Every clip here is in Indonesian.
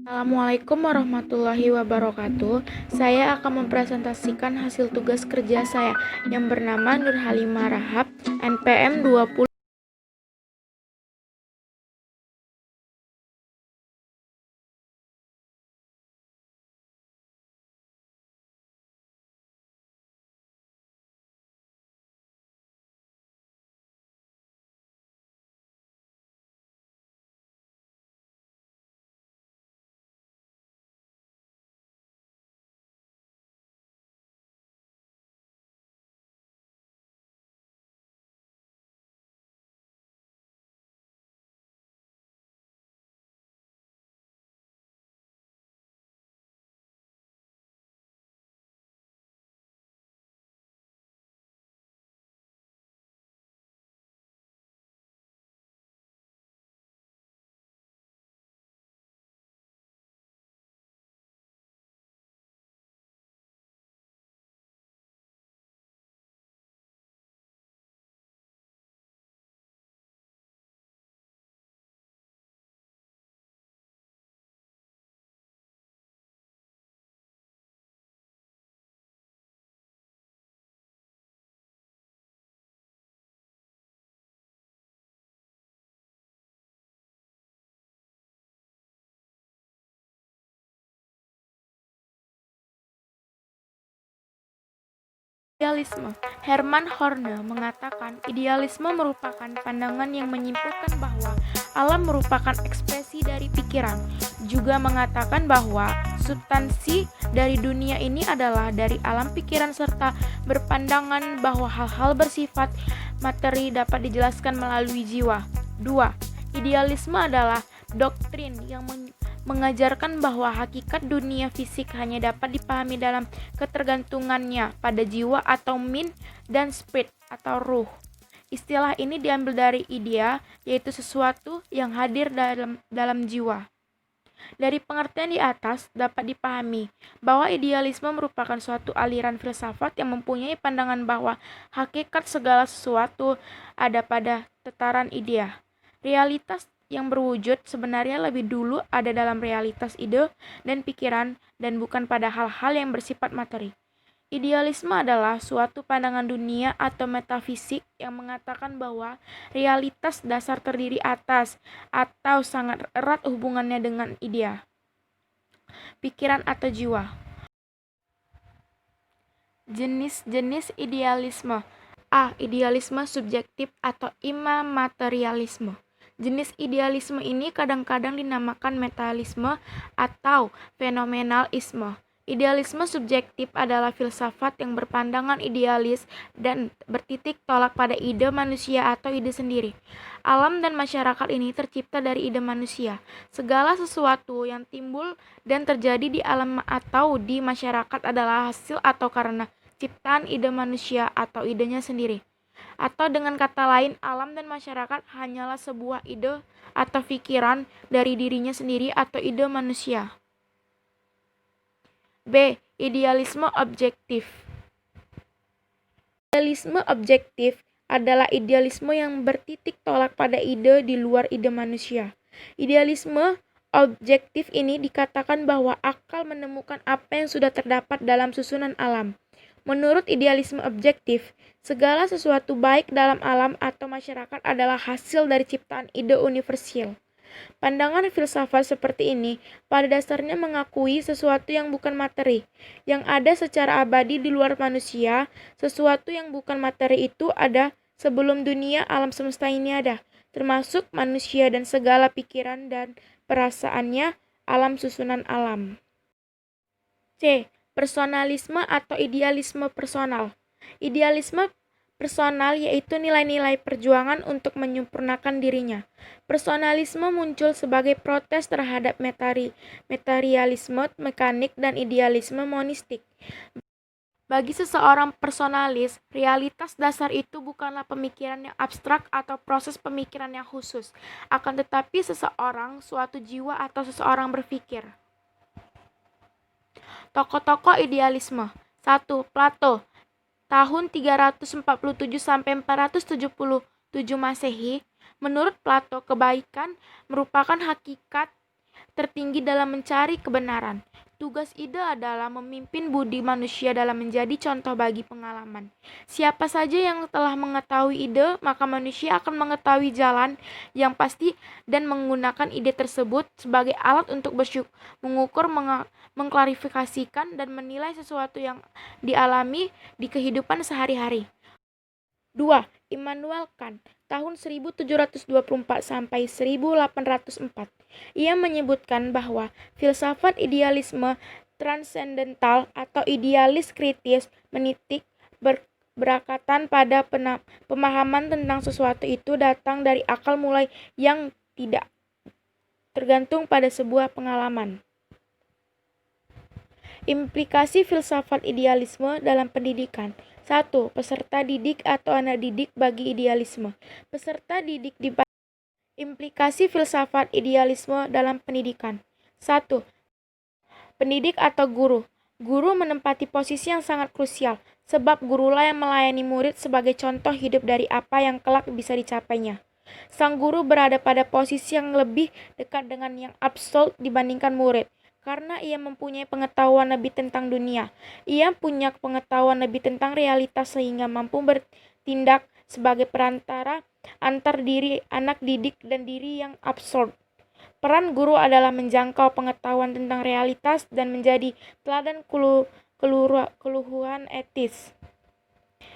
Assalamualaikum warahmatullahi wabarakatuh. Saya akan mempresentasikan hasil tugas kerja saya yang bernama Nurhalimah Rahab, NPM 20. Idealisme. Hermann Horne mengatakan idealisme merupakan pandangan yang menyimpulkan bahwa alam merupakan ekspresi dari pikiran. Juga mengatakan bahwa substansi dari dunia ini adalah dari alam pikiran serta berpandangan bahwa hal-hal bersifat materi dapat dijelaskan melalui jiwa. 2. Idealisme adalah doktrin yang mengajarkan bahwa hakikat dunia fisik hanya dapat dipahami dalam ketergantungannya pada jiwa atau min dan spirit atau ruh. Istilah ini diambil dari idea, yaitu sesuatu yang hadir dalam jiwa. Dari pengertian di atas dapat dipahami bahwa idealisme merupakan suatu aliran filsafat yang mempunyai pandangan bahwa hakikat segala sesuatu ada pada tataran idea. Realitas yang berwujud sebenarnya lebih dulu ada dalam realitas ide dan pikiran dan bukan pada hal-hal yang bersifat materi. Idealisme adalah suatu pandangan dunia atau metafisik yang mengatakan bahwa realitas dasar terdiri atas atau sangat erat hubungannya dengan idea, pikiran atau jiwa. Jenis-jenis idealisme. A. Idealisme subjektif atau immaterialisme. Jenis idealisme ini kadang-kadang dinamakan materialisme atau fenomenalisme. Idealisme subjektif adalah filsafat yang berpandangan idealis dan bertitik tolak pada ide manusia atau ide sendiri. Alam dan masyarakat ini tercipta dari ide manusia. Segala sesuatu yang timbul dan terjadi di alam atau di masyarakat adalah hasil atau karena ciptaan ide manusia atau idenya sendiri. Atau dengan kata lain, alam dan masyarakat hanyalah sebuah ide atau pikiran dari dirinya sendiri atau ide manusia. B. Idealisme objektif. Idealisme objektif adalah idealisme yang bertitik tolak pada ide di luar ide manusia. Idealisme objektif ini dikatakan bahwa akal menemukan apa yang sudah terdapat dalam susunan alam. Menurut idealisme objektif, segala sesuatu baik dalam alam atau masyarakat adalah hasil dari ciptaan ide universal. Pandangan filsafat seperti ini pada dasarnya mengakui sesuatu yang bukan materi, yang ada secara abadi di luar manusia. Sesuatu yang bukan materi itu ada sebelum dunia alam semesta ini ada, termasuk manusia dan segala pikiran dan perasaannya, alam susunan alam. C. Personalisme atau idealisme personal. Idealisme personal yaitu nilai-nilai perjuangan untuk menyempurnakan dirinya. Personalisme muncul sebagai protes terhadap materialisme mekanik dan idealisme monistik. Bagi seseorang personalis, realitas dasar itu bukanlah pemikiran yang abstrak atau proses pemikiran yang khusus, akan tetapi seseorang, suatu jiwa atau seseorang berpikir. Tokoh-tokoh idealisme. 1. Plato, tahun 347 sampai 477 Masehi. Menurut Plato, kebaikan merupakan hakikat tertinggi dalam mencari kebenaran. Tugas ide adalah memimpin budi manusia dalam menjadi contoh bagi pengalaman. Siapa saja yang telah mengetahui ide, maka manusia akan mengetahui jalan yang pasti dan menggunakan ide tersebut sebagai alat untuk mengukur, mengklarifikasikan, dan menilai sesuatu yang dialami di kehidupan sehari-hari. 2. Immanuel Kant, tahun 1724 sampai 1804. Ia menyebutkan bahwa filsafat idealisme transendental atau idealis kritis menitik berakatan pada pemahaman tentang sesuatu itu datang dari akal mulai yang tidak tergantung pada sebuah pengalaman. Implikasi filsafat idealisme dalam pendidikan. 1. Peserta didik atau anak didik bagi idealisme. Peserta didik implikasi filsafat idealisme dalam pendidikan. 1. Pendidik atau guru. Guru menempati posisi yang sangat krusial, sebab gurulah yang melayani murid sebagai contoh hidup dari apa yang kelak bisa dicapainya. Sang guru berada pada posisi yang lebih dekat dengan yang absolut dibandingkan murid, karena ia mempunyai pengetahuan lebih tentang dunia. Ia punya pengetahuan lebih tentang realitas sehingga mampu bertindak sebagai perantara antar diri anak didik dan diri yang absolut. Peran guru adalah menjangkau pengetahuan tentang realitas dan menjadi teladan keluhuran etis.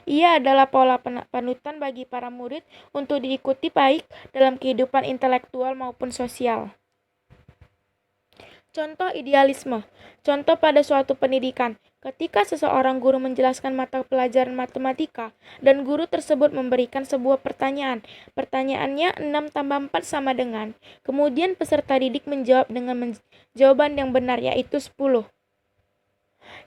Ia adalah pola panutan bagi para murid untuk diikuti baik dalam kehidupan intelektual maupun sosial. Contoh idealisme. Contoh pada suatu pendidikan. Ketika seseorang guru menjelaskan mata pelajaran matematika dan guru tersebut memberikan sebuah pertanyaan. Pertanyaannya 6 tambah 4 sama dengan. Kemudian peserta didik menjawab dengan jawaban yang benar, yaitu 10.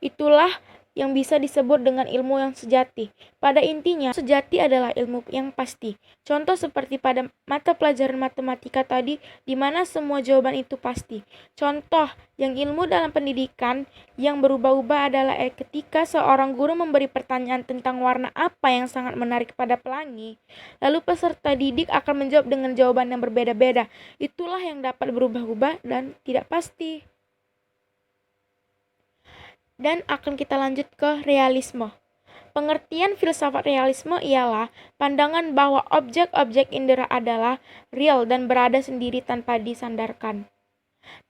Itulah yang bisa disebut dengan ilmu yang sejati. Pada intinya, sejati adalah ilmu yang pasti. Contoh seperti pada mata pelajaran matematika tadi, di mana semua jawaban itu pasti. Contoh yang ilmu dalam pendidikan yang berubah-ubah adalah ketika seorang guru memberi pertanyaan tentang warna apa yang sangat menarik pada pelangi, lalu peserta didik akan menjawab dengan jawaban yang berbeda-beda. Itulah yang dapat berubah-ubah dan tidak pasti. Dan akan kita lanjut ke realisme. Pengertian filsafat realisme ialah pandangan bahwa objek-objek indera adalah real dan berada sendiri tanpa disandarkan,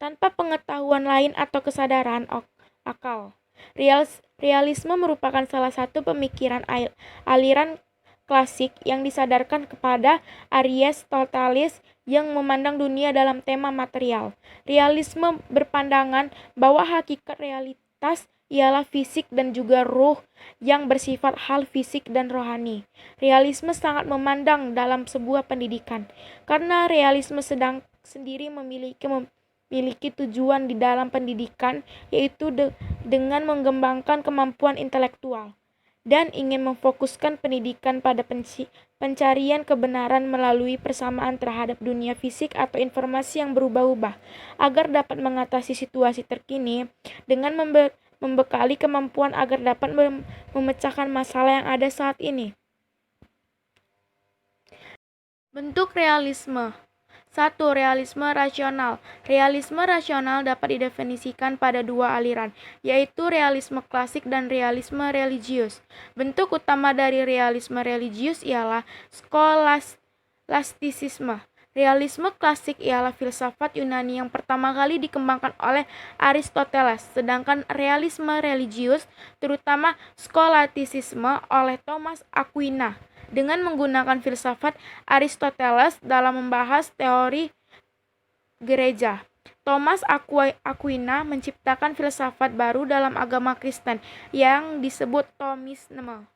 tanpa pengetahuan lain atau kesadaran akal. Realisme merupakan salah satu pemikiran aliran klasik yang disadarkan kepada Aristoteles yang memandang dunia dalam tema material. Realisme berpandangan bahwa hakikat realitas ialah fisik dan juga ruh yang bersifat hal fisik dan rohani. Realisme sangat memandang dalam sebuah pendidikan, karena realisme sendiri memiliki tujuan di dalam pendidikan, yaitu dengan mengembangkan kemampuan intelektual dan ingin memfokuskan pendidikan pada pencarian kebenaran melalui persamaan terhadap dunia fisik atau informasi yang berubah-ubah, agar dapat mengatasi situasi terkini dengan membekali kemampuan agar dapat memecahkan masalah yang ada saat ini. Bentuk realisme. 1. Realisme rasional. Realisme rasional dapat didefinisikan pada dua aliran, yaitu realisme klasik dan realisme religius. Bentuk utama dari realisme religius ialah skolastisisme. Realisme klasik ialah filsafat Yunani yang pertama kali dikembangkan oleh Aristoteles, sedangkan realisme religius, terutama skolastisisme, oleh Thomas Aquinas, dengan menggunakan filsafat Aristoteles dalam membahas teori gereja. Thomas Aquinas menciptakan filsafat baru dalam agama Kristen yang disebut Thomisme.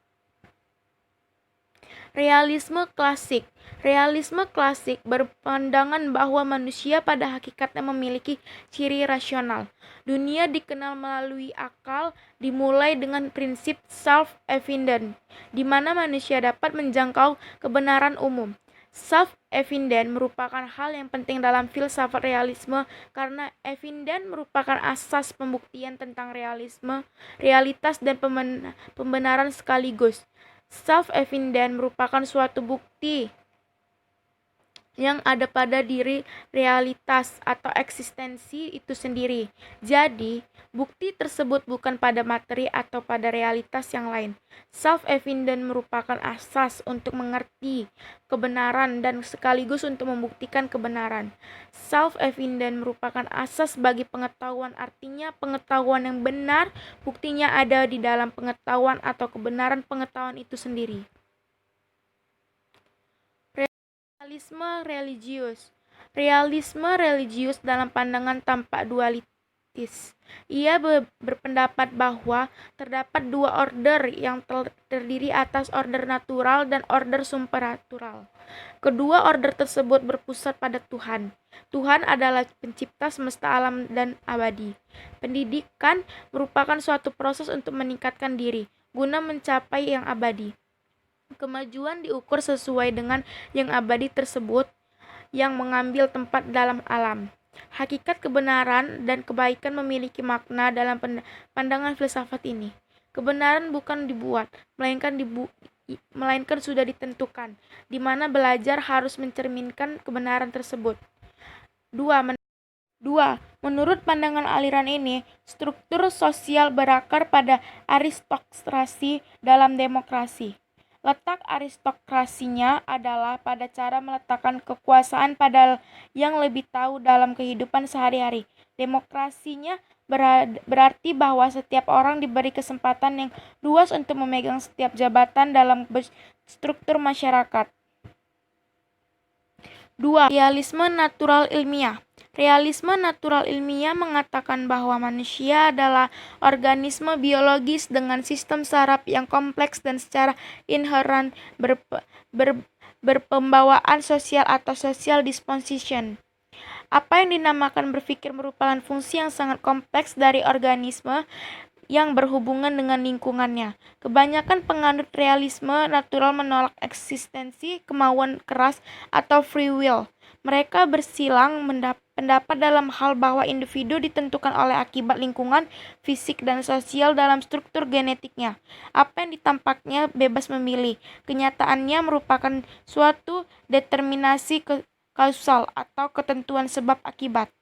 Realisme klasik. Realisme klasik berpandangan bahwa manusia pada hakikatnya memiliki ciri rasional. Dunia dikenal melalui akal, dimulai dengan prinsip self-evident, di mana manusia dapat menjangkau kebenaran umum. Self-evident merupakan hal yang penting dalam filsafat realisme karena evident merupakan asas pembuktian tentang realitas dan pembenaran sekaligus. Self-evident merupakan suatu bukti yang ada pada diri realitas atau eksistensi itu sendiri. Jadi, bukti tersebut bukan pada materi atau pada realitas yang lain. Self-evident merupakan asas untuk mengerti kebenaran dan sekaligus untuk membuktikan kebenaran. Self-evident merupakan asas bagi pengetahuan, artinya pengetahuan yang benar, buktinya ada di dalam pengetahuan atau kebenaran pengetahuan itu sendiri. Realisme religius. Realisme religius dalam pandangan tampak dualitis. Ia berpendapat bahwa terdapat dua order yang terdiri atas order natural dan order supernatural. Kedua order tersebut berpusat pada Tuhan. Tuhan adalah pencipta semesta alam dan abadi. Pendidikan merupakan suatu proses untuk meningkatkan diri guna mencapai yang abadi. Kemajuan diukur sesuai dengan yang abadi tersebut yang mengambil tempat dalam alam. Hakikat kebenaran dan kebaikan memiliki makna dalam pandangan filsafat ini. Kebenaran bukan dibuat, melainkan sudah ditentukan, di mana belajar harus mencerminkan kebenaran tersebut. 2. Menurut pandangan aliran ini, struktur sosial berakar pada aristokrasi dalam demokrasi. Letak aristokrasinya adalah pada cara meletakkan kekuasaan pada yang lebih tahu dalam kehidupan sehari-hari. Demokrasinya berarti bahwa setiap orang diberi kesempatan yang luas untuk memegang setiap jabatan dalam struktur masyarakat. 2. Realisme natural ilmiah. Realisme natural ilmiah mengatakan bahwa manusia adalah organisme biologis dengan sistem saraf yang kompleks dan secara inheran berpembawaan sosial atau social disposition. Apa yang dinamakan berpikir merupakan fungsi yang sangat kompleks dari organisme yang berhubungan dengan lingkungannya. Kebanyakan penganut realisme natural menolak eksistensi kemauan keras atau free will. Mereka bersilang pendapat dalam hal bahwa individu ditentukan oleh akibat lingkungan, fisik, dan sosial dalam struktur genetiknya. Apa yang ditampaknya bebas memilih, kenyataannya merupakan suatu determinasi kausal atau ketentuan sebab akibat.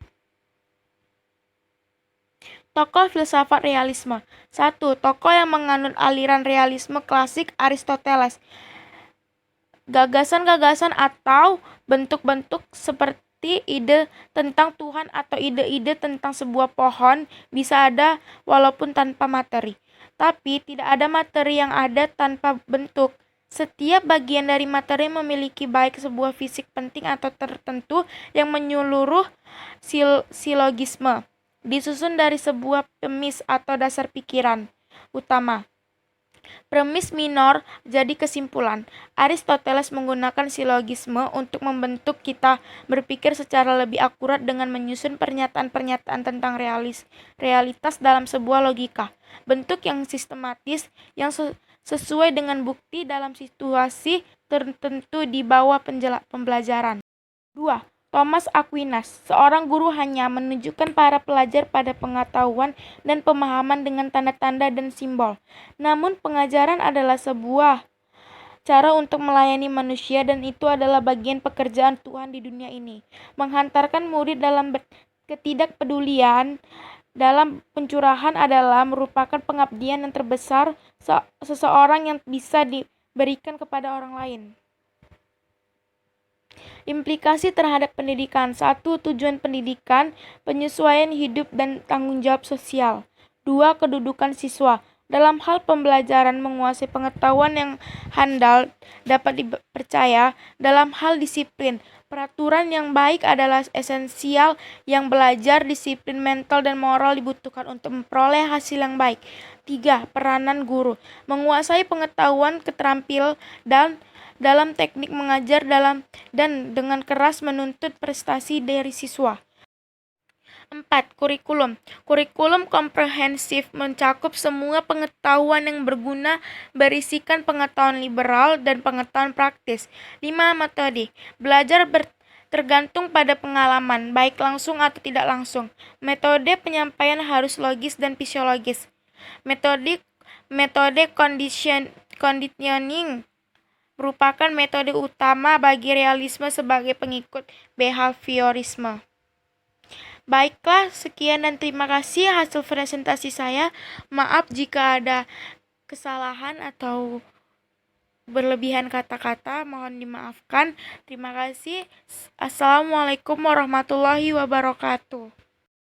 Tokoh filsafat realisme. 1. Tokoh yang menganut aliran realisme klasik Aristoteles. Gagasan-gagasan atau bentuk-bentuk seperti ide tentang Tuhan atau ide-ide tentang sebuah pohon bisa ada walaupun tanpa materi. Tapi tidak ada materi yang ada tanpa bentuk. Setiap bagian dari materi memiliki baik sebuah fisik penting atau tertentu yang menyeluruh silogisme, disusun dari sebuah premis atau dasar pikiran utama. Premis minor jadi kesimpulan. Aristoteles menggunakan silogisme untuk membentuk kita berpikir secara lebih akurat dengan menyusun pernyataan-pernyataan tentang realitas dalam sebuah logika. Bentuk yang sistematis yang sesuai dengan bukti dalam situasi tertentu di bawah pembelajaran. 2. Thomas Aquinas, seorang guru hanya menunjukkan para pelajar pada pengetahuan dan pemahaman dengan tanda-tanda dan simbol. Namun pengajaran adalah sebuah cara untuk melayani manusia dan itu adalah bagian pekerjaan Tuhan di dunia ini. Menghantarkan murid dalam ketidakpedulian dalam pencurahan adalah merupakan pengabdian yang terbesar seseorang yang bisa diberikan kepada orang lain. Implikasi terhadap pendidikan. 1. Tujuan pendidikan, penyesuaian hidup dan tanggung jawab sosial. 2. Kedudukan siswa. Dalam hal pembelajaran menguasai pengetahuan yang handal dapat dipercaya. Dalam hal disiplin, peraturan yang baik adalah esensial yang belajar, disiplin mental dan moral dibutuhkan untuk memperoleh hasil yang baik. 3. Peranan guru. Menguasai pengetahuan, keterampilan dan dalam teknik mengajar dan dengan keras menuntut prestasi dari siswa. 4. Kurikulum. Kurikulum komprehensif mencakup semua pengetahuan yang berguna, berisikan pengetahuan liberal dan pengetahuan praktis. 5. Metode. Belajar tergantung pada pengalaman, baik langsung atau tidak langsung. Metode penyampaian harus logis dan fisiologis. Metode conditioning merupakan metode utama bagi realisme sebagai pengikut behaviorisme. Baiklah, sekian dan terima kasih hasil presentasi saya. Maaf jika ada kesalahan atau berlebihan kata-kata, mohon dimaafkan. Terima kasih. Assalamualaikum warahmatullahi wabarakatuh.